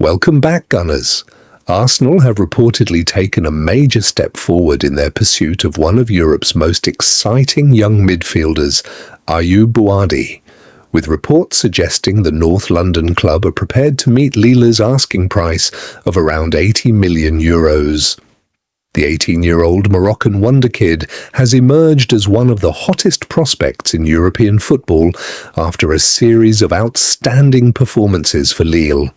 Welcome back, Gunners. Arsenal have reportedly taken a major step forward in their pursuit of one of Europe's most exciting young midfielders, Ayyoub Bouaddi, with reports suggesting the North London club are prepared to meet Lille's asking price of around €80 million. The 18-year-old Moroccan wonderkid has emerged as one of the hottest prospects in European football after a series of outstanding performances for Lille.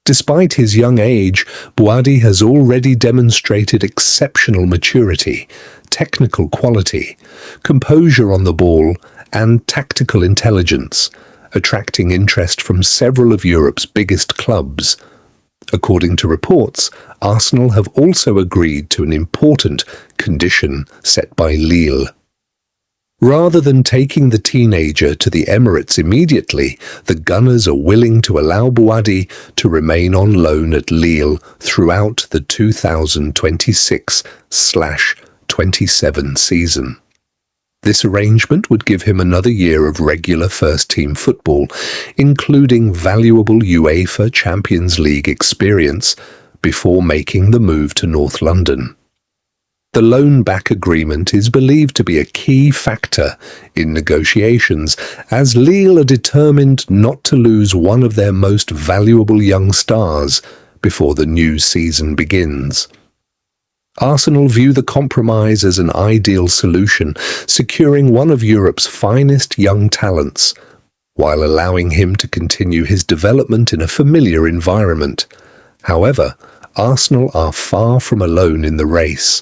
Despite his young age, Bouaddi has already demonstrated exceptional maturity, technical quality, composure on the ball, and tactical intelligence, attracting interest from several of Europe's biggest clubs. According to reports, Arsenal have also agreed to an important condition set by Lille. Rather than taking the teenager to the Emirates immediately, the Gunners are willing to allow Bouaddi to remain on loan at Lille throughout the 2026/27 season. This arrangement would give him another year of regular first-team football, including valuable UEFA Champions League experience, before making the move to North London. The loan-back agreement is believed to be a key factor in negotiations, as Lille are determined not to lose one of their most valuable young stars before the new season begins. Arsenal view the compromise as an ideal solution, securing one of Europe's finest young talents, while allowing him to continue his development in a familiar environment. However, Arsenal are far from alone in the race.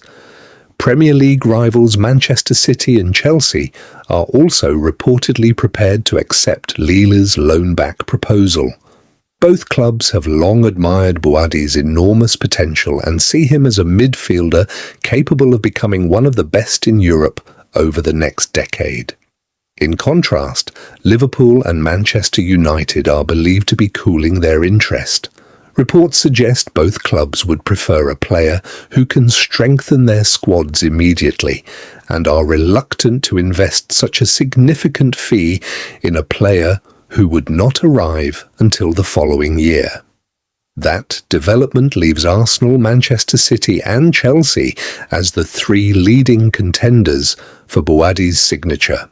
Premier League rivals Manchester City and Chelsea are also reportedly prepared to accept Lille's loan-back proposal. Both clubs have long admired Bouaddi's enormous potential and see him as a midfielder capable of becoming one of the best in Europe over the next decade. In contrast, Liverpool and Manchester United are believed to be cooling their interest. Reports suggest both clubs would prefer a player who can strengthen their squads immediately and are reluctant to invest such a significant fee in a player who would not arrive until the following year. That development leaves Arsenal, Manchester City and Chelsea as the three leading contenders for Bouaddi's signature.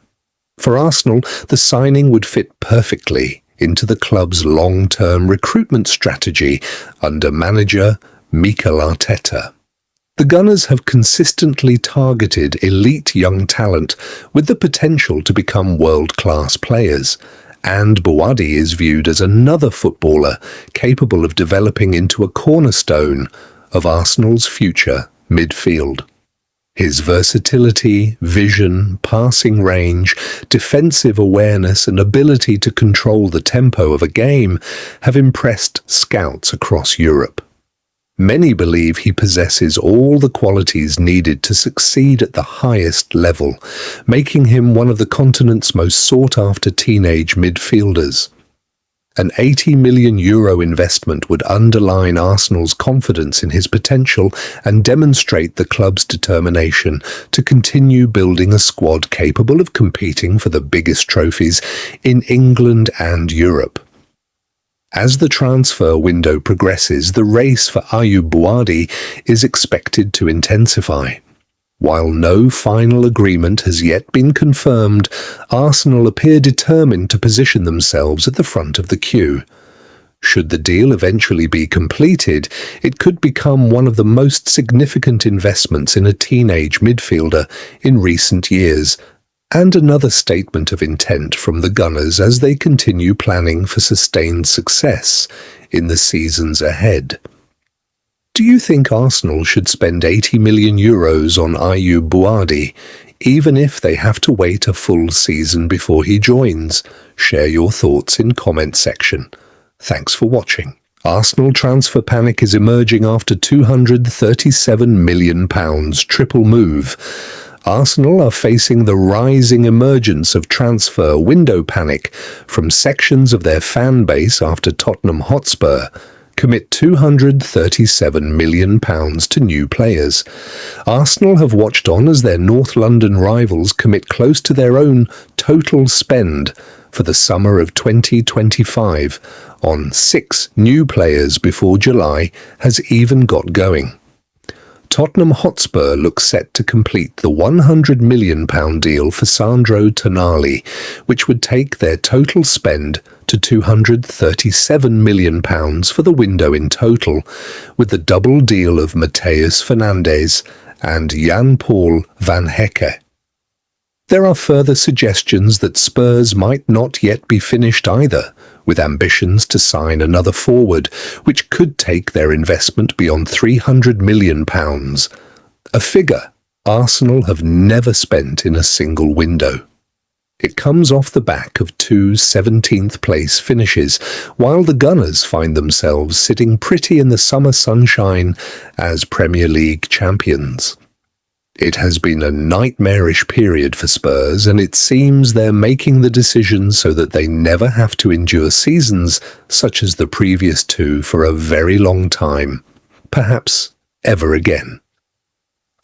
For Arsenal, the signing would fit perfectly into the club's long-term recruitment strategy under manager Mikel Arteta. The Gunners have consistently targeted elite young talent with the potential to become world-class players, and Bouaddi is viewed as another footballer capable of developing into a cornerstone of Arsenal's future midfield. His versatility, vision, passing range, defensive awareness and ability to control the tempo of a game have impressed scouts across Europe. Many believe he possesses all the qualities needed to succeed at the highest level, making him one of the continent's most sought-after teenage midfielders. An €80 million investment would underline Arsenal's confidence in his potential and demonstrate the club's determination to continue building a squad capable of competing for the biggest trophies in England and Europe. As the transfer window progresses, the race for Ayyoub Bouaddi is expected to intensify. While no final agreement has yet been confirmed, Arsenal appear determined to position themselves at the front of the queue. Should the deal eventually be completed, it could become one of the most significant investments in a teenage midfielder in recent years, and another statement of intent from the Gunners as they continue planning for sustained success in the seasons ahead. Do you think Arsenal should spend €80 million on Ayyoub Bouaddi, even if they have to wait a full season before he joins? Share your thoughts in comment section. Thanks for watching. Arsenal transfer panic is emerging after £237 million triple move. Arsenal are facing the rising emergence of transfer window panic from sections of their fan base after Tottenham Hotspur commit £237 million to new players. Arsenal have watched on as their North London rivals commit close to their own total spend for the summer of 2025 on 6 new players before July has even got going. Tottenham Hotspur looks set to complete the £100 million deal for Sandro Tonali, which would take their total spend to £237 million for the window in total, with the double deal of Matheus Fernandes and Jan-Paul van Hecke. There are further suggestions that Spurs might not yet be finished either, with ambitions to sign another forward, which could take their investment beyond £300 million, a figure Arsenal have never spent in a single window. It comes off the back of 2 17th place finishes, while the Gunners find themselves sitting pretty in the summer sunshine as Premier League champions. It has been a nightmarish period for Spurs, and it seems they're making the decision so that they never have to endure seasons such as the previous 2 for a very long time, perhaps ever again.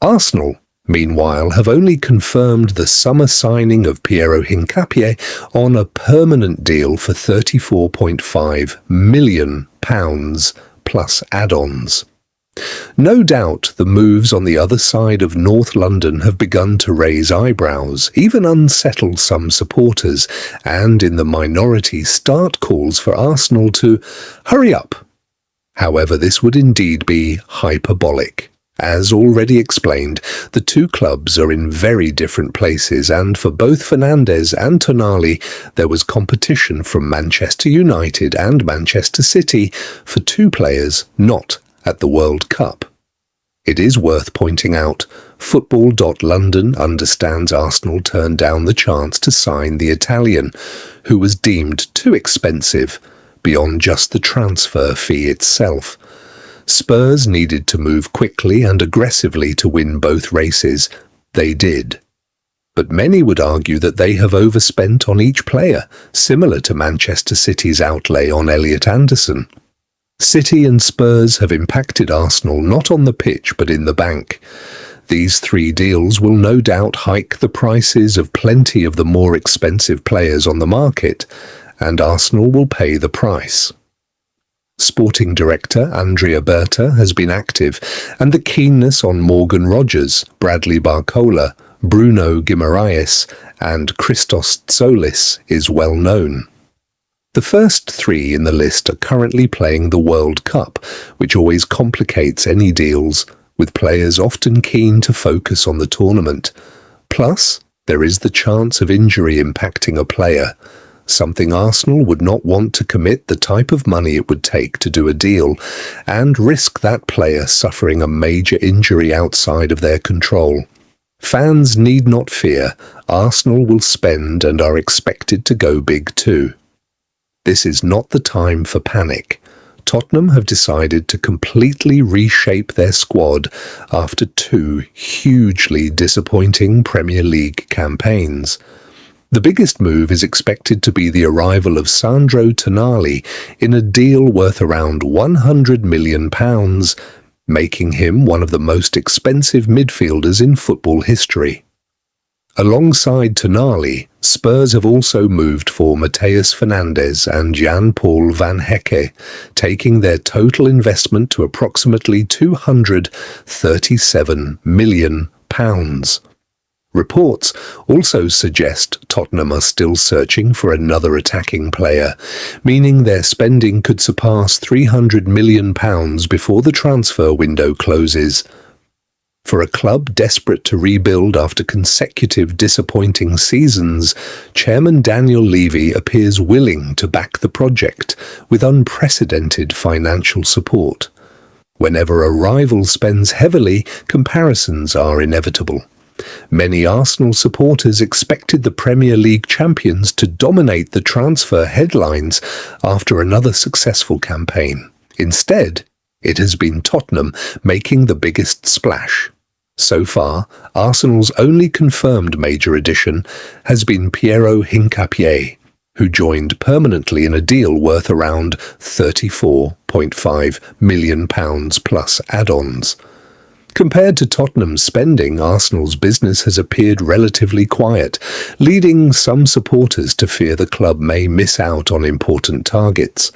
Arsenal, meanwhile, have only confirmed the summer signing of Piero Hincapié on a permanent deal for £34.5 million plus add-ons. No doubt the moves on the other side of North London have begun to raise eyebrows, even unsettle some supporters, and in the minority start calls for Arsenal to hurry up. However, this would indeed be hyperbolic. As already explained, the 2 clubs are in very different places, and for both Fernandes and Tonali there was competition from Manchester United and Manchester City for 2 players not at the World Cup. It is worth pointing out, Football.London understands Arsenal turned down the chance to sign the Italian, who was deemed too expensive beyond just the transfer fee itself. Spurs needed to move quickly and aggressively to win both races. They did. But many would argue that they have overspent on each player, similar to Manchester City's outlay on Elliot Anderson. City and Spurs have impacted Arsenal not on the pitch but in the bank. These 3 deals will no doubt hike the prices of plenty of the more expensive players on the market, and Arsenal will pay the price. Sporting director Andrea Berta has been active, and the keenness on Morgan Rogers, Bradley Barcola, Bruno Guimaraes and Christos Tsolis is well known. The first 3 in the list are currently playing the World Cup, which always complicates any deals, with players often keen to focus on the tournament. Plus, there is the chance of injury impacting a player, something Arsenal would not want to commit the type of money it would take to do a deal, and risk that player suffering a major injury outside of their control. Fans need not fear, Arsenal will spend and are expected to go big too. This is not the time for panic. Tottenham have decided to completely reshape their squad after 2 hugely disappointing Premier League campaigns. The biggest move is expected to be the arrival of Sandro Tonali in a deal worth around £100 million, making him one of the most expensive midfielders in football history. Alongside Tonali, Spurs have also moved for Matheus Fernandes and Jan-Paul van Hecke, taking their total investment to approximately £237 million. Reports also suggest Tottenham are still searching for another attacking player, meaning their spending could surpass £300 million before the transfer window closes. For a club desperate to rebuild after consecutive disappointing seasons, Chairman Daniel Levy appears willing to back the project with unprecedented financial support. Whenever a rival spends heavily, comparisons are inevitable. Many Arsenal supporters expected the Premier League champions to dominate the transfer headlines after another successful campaign. Instead, it has been Tottenham making the biggest splash. So far, Arsenal's only confirmed major addition has been Piero Hincapié, who joined permanently in a deal worth around £34.5 million plus add-ons. Compared to Tottenham's spending, Arsenal's business has appeared relatively quiet, leading some supporters to fear the club may miss out on important targets.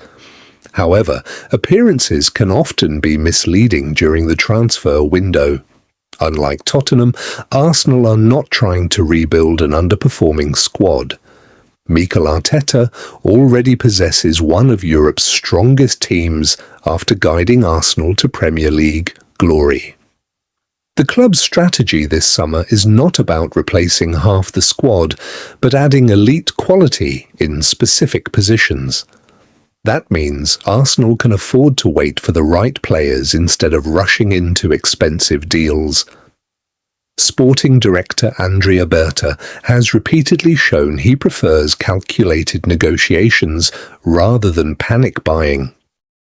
However, appearances can often be misleading during the transfer window. Unlike Tottenham, Arsenal are not trying to rebuild an underperforming squad. Mikel Arteta already possesses one of Europe's strongest teams after guiding Arsenal to Premier League glory. The club's strategy this summer is not about replacing half the squad, but adding elite quality in specific positions. That means Arsenal can afford to wait for the right players instead of rushing into expensive deals. Sporting director Andrea Berta has repeatedly shown he prefers calculated negotiations rather than panic buying.